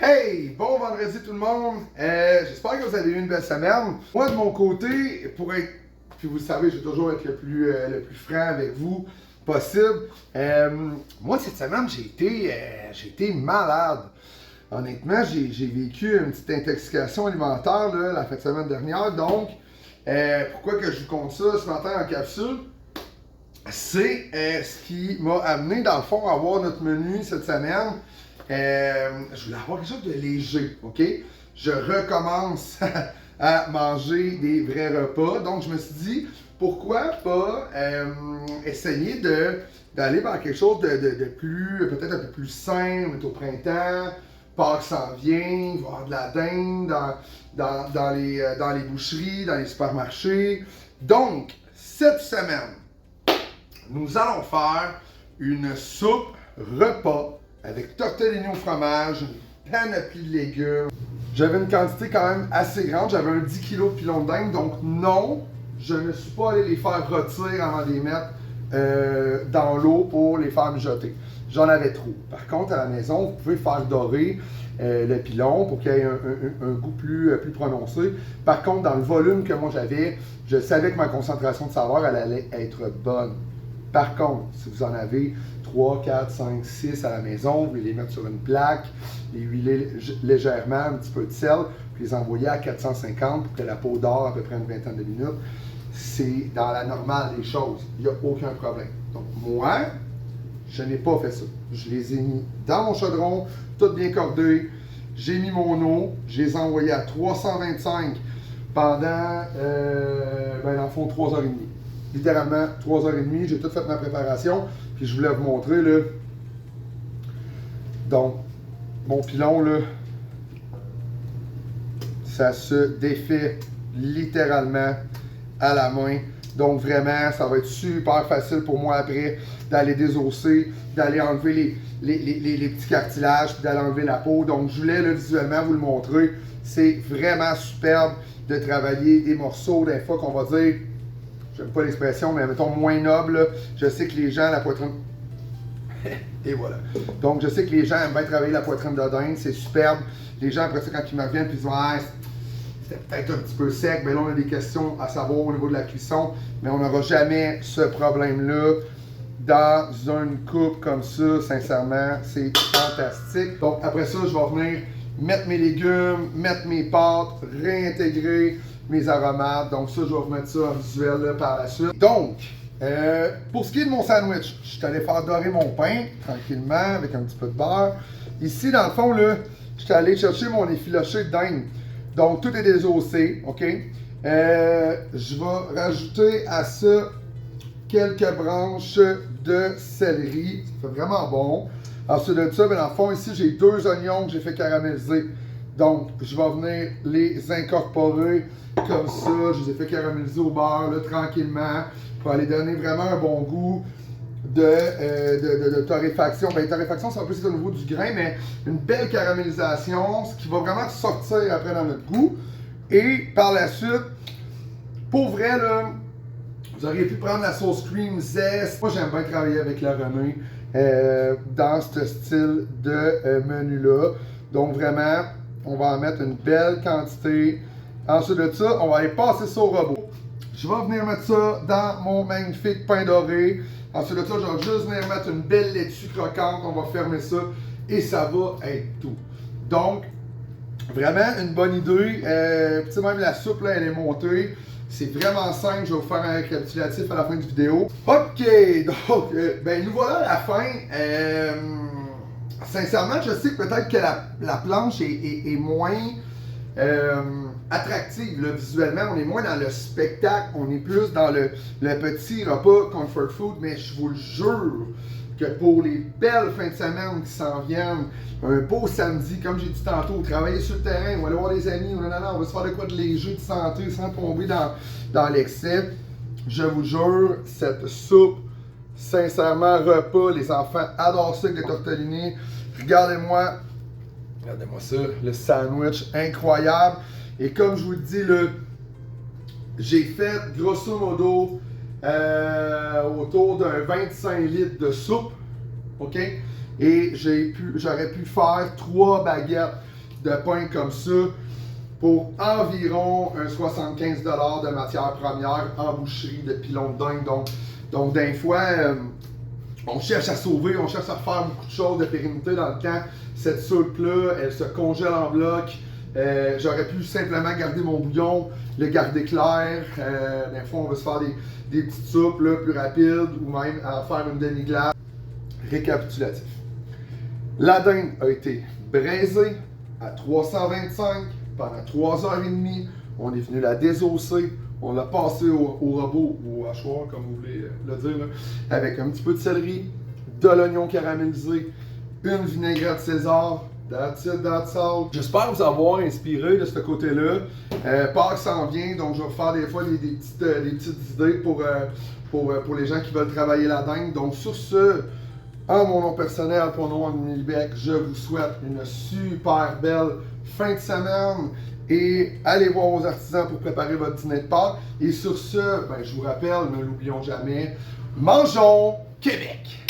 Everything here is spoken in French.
Hey! Bon vendredi tout le monde! J'espère que vous avez eu une belle semaine. Moi de mon côté, pour être, puis vous le savez, je vais toujours être le plus franc avec vous possible. Moi cette semaine, j'ai été malade. Honnêtement, j'ai vécu une petite intoxication alimentaire là, la fin de semaine dernière. Donc, pourquoi que je vous compte ça ce matin en capsule? C'est ce qui m'a amené dans le fond à avoir notre menu cette semaine. Je voulais avoir quelque chose de léger, ok? Je recommence à manger des vrais repas. Donc, je me suis dit, pourquoi pas essayer d'aller vers quelque chose de plus, peut-être un peu plus sain, on est au printemps, Pâques s'en vient, il va y avoir de la dinde dans les boucheries, dans les supermarchés. Donc, cette semaine, nous allons faire une soupe repas avec tortellini au fromage, une panoplie de légumes. J'avais une quantité quand même assez grande, j'avais un 10 kg de pilons de dinde, donc non, je ne suis pas allé les faire rôtir avant de les mettre dans l'eau pour les faire mijoter. J'en avais trop. Par contre, à la maison, vous pouvez faire dorer le pilon pour qu'il y ait un goût plus prononcé. Par contre, dans le volume que moi j'avais, je savais que ma concentration de saveur, elle allait être bonne. Par contre, si vous en avez 3, 4, 5, 6 à la maison, vous pouvez les mettre sur une plaque, les huiler légèrement, un petit peu de sel, puis les envoyer à 450 pour que la peau dore à peu près une vingtaine de minutes. C'est dans la normale des choses. Il n'y a aucun problème. Donc moi, je n'ai pas fait ça. Je les ai mis dans mon chaudron, tout bien cordé. J'ai mis mon eau, je les ai envoyés à 325 pendant, dans le fond, 3h30. Littéralement 3h30, j'ai tout fait ma préparation, puis je voulais vous montrer là. Donc, mon pilon là, ça se défait littéralement à la main. Donc vraiment, ça va être super facile pour moi après d'aller désosser, d'aller enlever les petits cartilages, puis d'aller enlever la peau. Donc je voulais là, visuellement vous le montrer. C'est vraiment superbe de travailler des morceaux, des fois qu'on va dire, j'aime pas l'expression, mais mettons moins noble. Là. Je sais que les gens, la poitrine. Et voilà. Donc, je sais que les gens aiment bien travailler la poitrine de dinde, c'est superbe. Les gens, après ça, quand ils me reviennent, puis ils disent, ouais, c'était peut-être un petit peu sec. Mais là, on a des questions à savoir au niveau de la cuisson. Mais on n'aura jamais ce problème-là dans une coupe comme ça. Sincèrement, c'est fantastique. Donc, après ça, je vais venir mettre mes légumes, mettre mes pâtes, réintégrer mes aromates. Donc ça, je vais vous mettre ça en visuel là, par la suite. Donc, pour ce qui est de mon sandwich, je suis allé faire dorer mon pain tranquillement avec un petit peu de beurre. Ici, dans le fond, là, je suis allé chercher mon effiloché de dinde. Donc, tout est désossé, OK? Je vais rajouter à ça quelques branches de céleri. Ça fait vraiment bon. Ensuite de ça, dans le fond, ici, j'ai 2 oignons que j'ai fait caraméliser. Donc, je vais venir les incorporer comme ça. Je les ai fait caraméliser au beurre, là, tranquillement, pour aller donner vraiment un bon goût de torréfaction. Bien, torréfaction, c'est un peu au niveau du grain, mais une belle caramélisation, ce qui va vraiment sortir après dans notre goût. Et par la suite, pour vrai, là, vous auriez pu prendre la sauce cream zest. Moi, j'aime bien travailler avec la René dans ce style de menu-là. Donc, vraiment, on va en mettre une belle quantité. Ensuite de ça, on va aller passer ça au robot. Je vais venir mettre ça dans mon magnifique pain doré. Ensuite de ça, je vais juste venir mettre une belle laitue croquante. On va fermer ça et ça va être tout. Donc, vraiment une bonne idée. Tu sais, même la soupe, là, elle est montée. C'est vraiment simple. Je vais vous faire un récapitulatif à la fin de la vidéo. OK, donc, ben nous voilà à la fin. Sincèrement, je sais que peut-être que la planche est moins attractive là, visuellement. On est moins dans le spectacle, on est plus dans le petit repas comfort food, mais je vous le jure que pour les belles fins de semaine qui s'en viennent, un beau samedi, comme j'ai dit tantôt, travailler sur le terrain, on va aller voir des amis, on va se faire de quoi de léger, de santé, sans tomber dans l'excès. Je vous jure, cette soupe, sincèrement, repas, les enfants adorent ça avec les tortellini. Regardez-moi ça, le sandwich incroyable. Et comme je vous le dis, là, j'ai fait grosso modo autour d'un 25 litres de soupe. OK? Et j'aurais pu faire 3 baguettes de pain comme ça pour environ un 75$ de matière première en boucherie de pilon de dingue. Donc des fois, on cherche à sauver, on cherche à faire beaucoup de choses de pérennité dans le temps. Cette soupe-là, elle se congèle en bloc. J'aurais pu simplement garder mon bouillon, le garder clair. Des fois, on veut se faire des petites soupes là, plus rapides ou même à faire une demi-glace. Récapitulatif. La dinde a été braisée à 325 pendant 3h30. On est venu la désosser. On l'a passé au robot ou au hachoir, comme vous voulez le dire, là, avec un petit peu de céleri, de l'oignon caramélisé, une vinaigrette César, that's it, that's all. J'espère vous avoir inspiré de ce côté-là. Pâques s'en vient, donc je vais faire des fois des petites idées pour les gens qui veulent travailler la dinde. Donc sur ce, en mon nom personnel, pour nous, en Milibec, je vous souhaite une super belle fin de semaine et allez voir vos artisans pour préparer votre dîner de Pâques. Et sur ce, ben, je vous rappelle, ne l'oublions jamais, mangeons Québec!